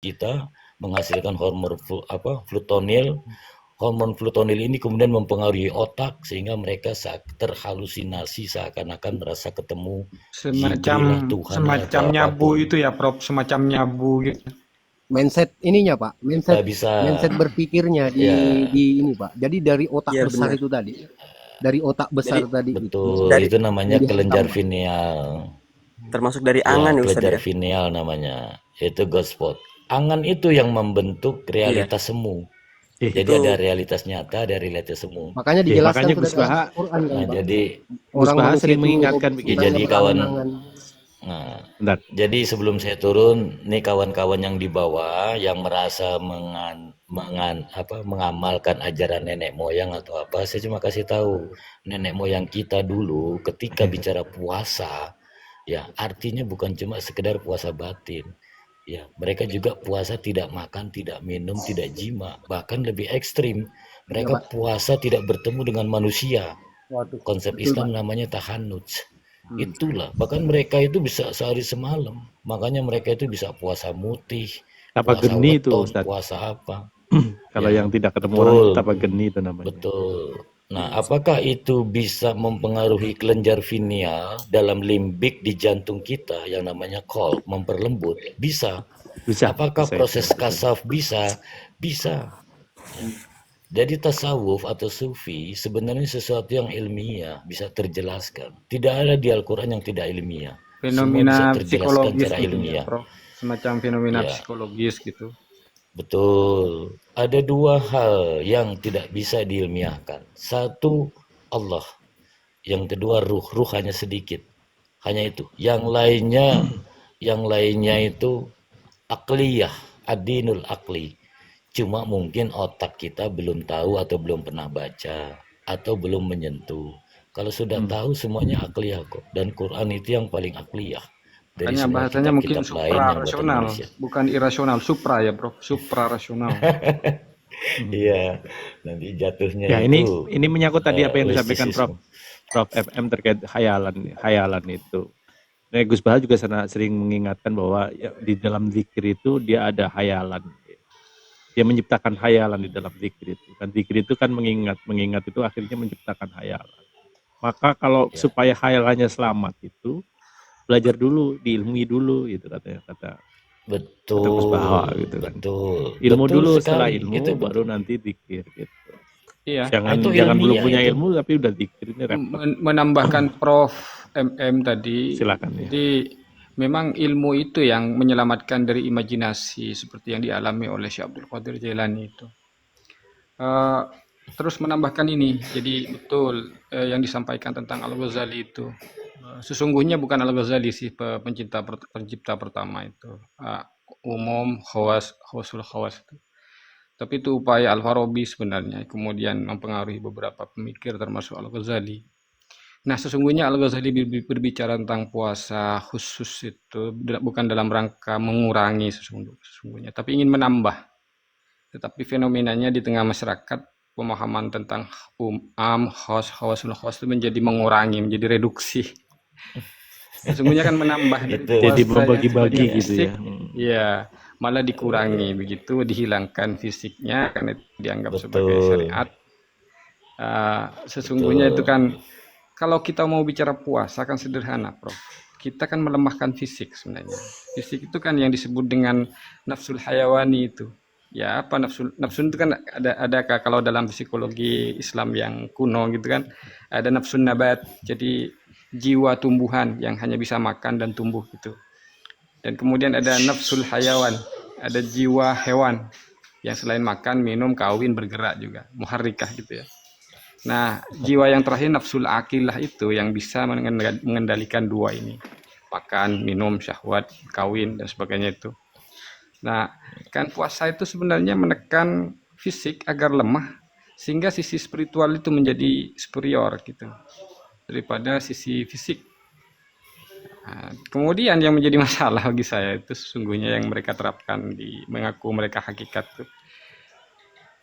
kita menghasilkan flutonil. Hormon flutonil ini kemudian mempengaruhi otak sehingga mereka terhalusinasi seakan-akan merasa ketemu Semacam Jibril lah, Tuhan semacam atau nyabu apapun. itu ya, Prof, semacam nyabu gitu. Mindset ininya Pak, mindset Nggak bisa, mindset berpikirnya ya di ini Pak. Jadi dari otak Iya besar benar. itu tadi, dari otak Jadi besar tadi itu betul. dari Itu namanya yang kelenjar dihantam Pak. pineal. termasuk dari Ya, angan ya Ustadz kelenjar ya. pineal namanya. Itu Godspot. Angan itu yang membentuk Iya. realitas semu. Jadi Itu ada realitas nyata, ada realitas semu. Makanya dijelaskan makanya tuh Gus dari Baha, Al-Quran kan Nah, Pak. jadi Gus Orang Baha manusia sering itu mengingatkan ya begini. jadi kawan. berangan-angan. Nah, Bentar. jadi sebelum saya turun, nih kawan-kawan yang di bawah yang merasa mengamalkan ajaran nenek moyang atau apa, saya cuma kasih tahu nenek moyang kita dulu ketika bicara puasa, ya artinya bukan cuma sekedar puasa batin. Ya, mereka juga puasa tidak makan, tidak minum, tidak jima, bahkan lebih ekstrim. Iya Mereka Pak. puasa tidak bertemu dengan manusia. Waduh, Konsep betul Islam Pak. namanya tahannuj. Itulah, bahkan mereka itu bisa sehari semalam. Makanya mereka itu bisa puasa mutih, Tapa puasa geni itu weton, Ustadz. puasa apa. Kalau Ya, yang tidak ketemu orang itu betul, tapa geni itu namanya. betul. Nah, apakah itu bisa mempengaruhi kelenjar pineal dalam limbik di jantung kita yang namanya KOL, memperlembut? Bisa. Bisa. Apakah Bisa proses itu. kasaf bisa? Bisa. Jadi tasawuf atau sufi sebenarnya sesuatu yang ilmiah, bisa terjelaskan. Tidak ada di Al-Quran yang tidak ilmiah. Semua bisa Fenomena terjelaskan psikologis secara gitu ya, ilmiah. Prof. Semacam fenomena Ya, psikologis gitu. betul. Ada dua hal yang tidak bisa diilmiahkan. Satu, Allah. Yang kedua, ruh. Ruh hanya sedikit. Hanya itu. Yang lainnya itu akliyah, adinul akli. Cuma mungkin otak kita belum tahu atau belum pernah baca atau belum menyentuh. Kalau sudah tahu semuanya akliyah kok. Dan Quran itu yang paling akliyah dari Makanya semua bahasanya mungkin kitab-kitab lain yang buatan supra-rasional, manusia. bukan irasional, supra ya, Prof. Supra-rasional. Iya, nanti jatuhnya Ya itu ini menyangkut tadi apa yang disampaikan mistisisme. Prof FM terkait hayalan itu. Nah, Gus Baha juga sering mengingatkan bahwa ya, di dalam zikir itu dia ada hayalan. Dia menciptakan hayalan di dalam zikir itu. Dan zikir itu kan mengingat itu akhirnya menciptakan hayalan. Maka kalau Ya, supaya hayalannya selamat itu belajar dulu, diilmui dulu gitu kata Gus Baha betul, gitu kan. betul, Ilmu betul dulu, setelah sekali. ilmu Itu baru betul. nanti zikir gitu. Iya, Itu Jangan belum ilmiah punya itu. ilmu tapi udah zikir, ini repot. menambahkan Prof. MM tadi, Silakan ya. jadi memang ilmu itu yang menyelamatkan dari imajinasi seperti yang dialami oleh Syekh Abdul Qadir Jailani itu. Eh, terus menambahkan ini, jadi betul yang disampaikan tentang Al-Ghazali itu. Sesungguhnya bukan Al-Ghazali sih pencipta pertama itu. Umum khawasul khawas itu. Tapi itu upaya Al-Farabi sebenarnya, kemudian mempengaruhi beberapa pemikir termasuk Al-Ghazali. Nah, sesungguhnya Al-Ghazali berbicara tentang puasa khusus itu bukan dalam rangka mengurangi sesungguhnya, tapi ingin menambah. Tetapi fenomenanya di tengah masyarakat, pemahaman tentang khawasul khawas itu menjadi mengurangi, menjadi reduksi. Sesungguhnya kan menambah dari Itu Jadi puasa yang membagi-bagi sifatnya gitu fisik, ya. ya malah dikurangi begitu, dihilangkan fisiknya karena itu dianggap sebagai betul, syariat. Sesungguhnya itu betul. kan kalau kita mau bicara puasa kan sederhana, Prof. Kita kan melemahkan fisik sebenarnya. Fisik itu kan yang disebut dengan nafsul hayawani itu. Ya, apa nafsu itu kan ada kalau dalam psikologi Islam yang kuno gitu kan, ada nafsun nabat. Jadi jiwa tumbuhan yang hanya bisa makan dan tumbuh gitu. Dan kemudian ada nafsul hayawan, ada jiwa hewan yang selain makan, minum, kawin, bergerak juga, muharrikah gitu ya. Nah, jiwa yang terakhir nafsul akilah itu yang bisa mengendalikan dua ini. Makan, minum, syahwat, kawin, dan sebagainya itu. Nah, kan puasa itu sebenarnya menekan fisik agar lemah, sehingga sisi spiritual itu menjadi superior gitu, daripada sisi fisik. Nah, kemudian yang menjadi masalah bagi saya itu sesungguhnya yang mereka terapkan di mengaku mereka hakikat itu.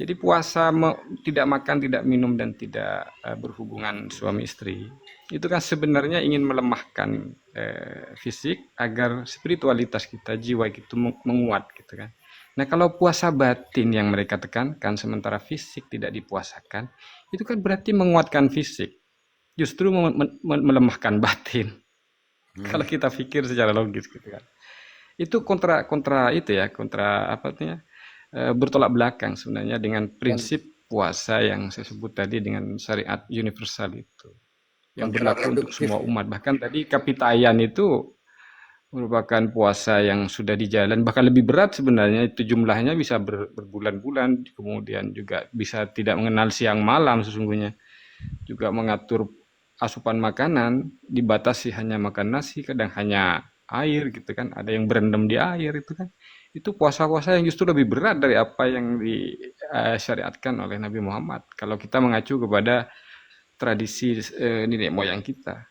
Jadi puasa tidak makan, tidak minum, dan tidak berhubungan suami istri, itu kan sebenarnya ingin melemahkan fisik agar spiritualitas kita, jiwa itu menguat gitu kan. Nah kalau puasa batin yang mereka tekankan sementara fisik tidak dipuasakan, itu kan berarti menguatkan fisik, justru melemahkan batin. Kalau kita pikir secara logis gitu kan. Itu kontra itu ya, kontra apa artinya? Bertolak belakang sebenarnya dengan prinsip puasa yang saya sebut tadi dengan syariat universal itu yang berlaku untuk semua umat. Bahkan tadi kapitayan itu merupakan puasa yang sudah dijalan, bahkan lebih berat sebenarnya, itu jumlahnya bisa berbulan-bulan, kemudian juga bisa tidak mengenal siang malam sesungguhnya, juga mengatur asupan makanan, dibatasi hanya makan nasi, kadang hanya air gitu kan, ada yang berendam di air itu kan. Itu puasa-puasa yang justru lebih berat dari apa yang disyariatkan oleh Nabi Muhammad kalau kita mengacu kepada tradisi nenek moyang kita.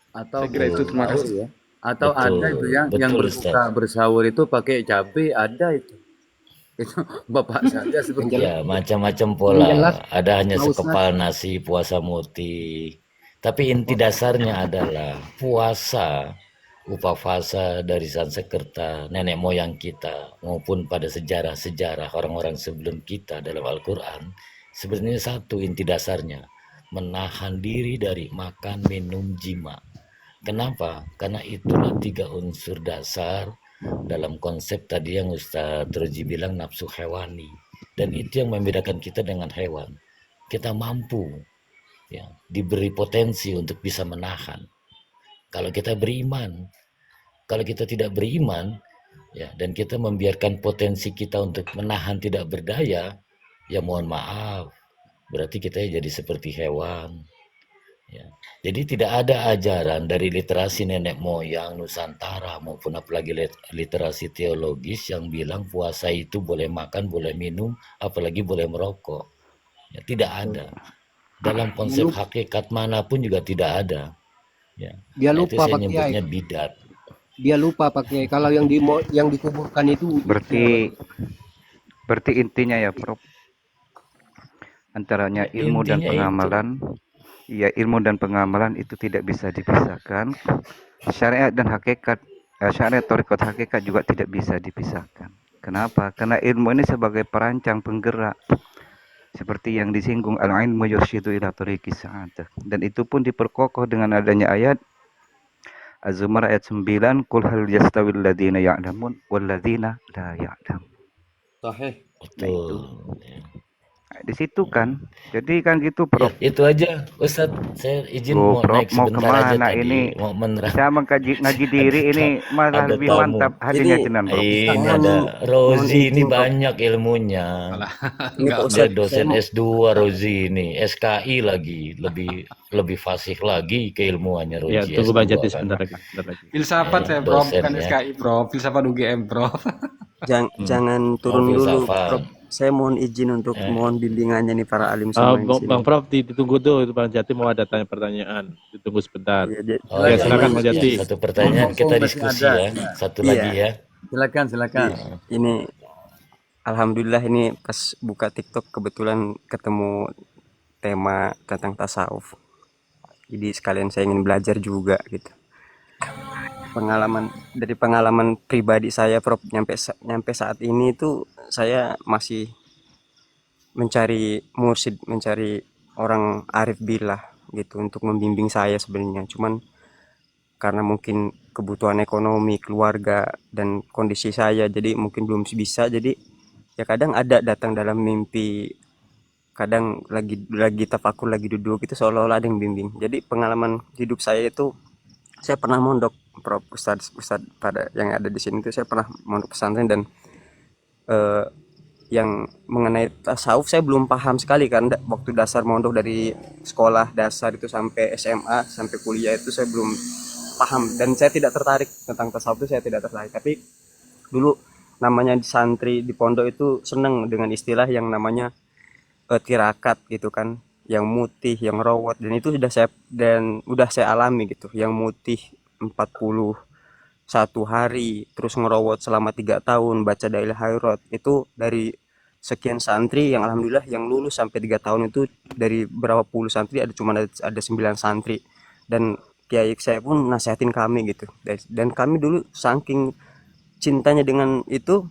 Atau Saya kira itu, terima sahur kasih. ya. Atau ada itu yang betul berbuka Ustaz. bersahur itu pakai cabai, ada itu. Itu bapak saya seperti Ya, macam-macam Yang pola. jelas Ada hanya Pak Ustadz, sekepal nasi puasa muti. Tapi inti dasarnya adalah puasa upafasa dari Sanskerta, nenek moyang kita, maupun pada sejarah-sejarah orang-orang sebelum kita dalam Al-Quran, sebenarnya satu inti dasarnya, menahan diri dari makan, minum, jima. Kenapa? Karena itulah 3 unsur dasar dalam konsep tadi yang Ustadz Roji bilang nafsu hewani. Dan itu yang membedakan kita dengan hewan. Kita mampu ya, diberi potensi untuk bisa menahan. Kalau kita beriman, kalau kita tidak beriman, ya, dan kita membiarkan potensi kita untuk menahan tidak berdaya, ya mohon maaf, berarti kita jadi seperti hewan. Ya. Jadi tidak ada ajaran dari literasi nenek moyang Nusantara maupun apalagi literasi teologis yang bilang puasa itu boleh makan, boleh minum, apalagi boleh merokok. Ya, tidak ada. Dalam konsep hakikat manapun juga tidak ada. Ya. dia Nah, itu lupa saya Pak Kiai. nyebutnya bidat. Dia lupa Pak Kiai. Kalau yang dikuburkan itu Berarti intinya ya Prof, antaranya Ya, ilmu dan intinya itu. pengamalan. Ya, ilmu dan pengamalan itu tidak bisa dipisahkan. Syariat dan hakikat, syariat thariqat hakikat juga tidak bisa dipisahkan. Kenapa? Karena ilmu ini sebagai perancang penggerak. Seperti yang disinggung al-ilmu yursyidu ila thariqis sa'adah. Dan itu pun diperkokoh dengan adanya ayat Az-Zumar ayat 9, qul hal yastawil ladzina ya'lamun wal ladzina la ya'lam. sahih. Betul. Di situ kan. Jadi kan gitu, Ya, Prof. itu aja Ustadz, saya izin Loh, mau Prof, naik mau sebentar aja kemana tadi, ini? mau menerang. Saya ngaji diri ini malah Ada lebih tamu. mantap hadirnya Jadi, Cenan, Prof. Ini mohon- ada Rozi, mohon ini izin, Prof. banyak ilmunya. Ini Pak Dia Ustadz, dosen saya S2 Rozi ini, SKI lagi, lebih fasih lagi keilmuannya Ya, Rozi tunggu S2 Bang Jati kan. sebentar lagi, sebentar lagi. Filsafat saya Prof, dosen bukan ya. SKI Prof, filsafat UGM Prof. Jangan turun dulu, filsafat. Prof. Saya mohon izin untuk mohon bimbingannya nih para alim semua yang di sini. Bang Prof, ditunggu dulu, itu Bang Jati mau ada tanya pertanyaan. Ditunggu sebentar. Iya, Oh, Ya, ya, silakan iya. Bang Jati. Satu pertanyaan kita Masih diskusi ada. ya. Satu Iya. lagi ya. silakan. Ini alhamdulillah ini pas buka TikTok kebetulan ketemu tema tentang tasawuf. Jadi sekalian saya ingin belajar juga gitu. Dari pengalaman pribadi saya, Prof, nyampe saat ini tuh saya masih mencari mursyid, mencari orang arif billah gitu untuk membimbing saya sebenarnya. Cuman karena mungkin kebutuhan ekonomi, keluarga, dan kondisi saya jadi mungkin belum bisa. Jadi ya kadang ada datang dalam mimpi, kadang lagi tafakur, lagi duduk itu seolah-olah ada yang bimbing. Jadi pengalaman hidup saya itu, saya pernah mondok, Prof, Ustadz pada yang ada di sini itu saya pernah mondok pesantren, dan yang mengenai tasawuf saya belum paham sekali kan. Waktu dasar mondok dari sekolah dasar itu sampai SMA sampai kuliah itu saya belum paham, dan saya tidak tertarik tentang tasawuf itu, saya tidak tertarik. Tapi dulu namanya di santri di pondok itu seneng dengan istilah yang namanya tirakat gitu kan, yang mutih, yang rawat, dan itu udah saya alami gitu. Yang mutih 41 hari, terus ngerawat selama 3 tahun, baca Dalail Hairat, itu dari sekian santri yang alhamdulillah yang lulus sampai 3 tahun itu dari berapa puluh santri ada 9 santri, dan kiai saya pun nasihatin kami gitu, dan kami dulu saking cintanya dengan itu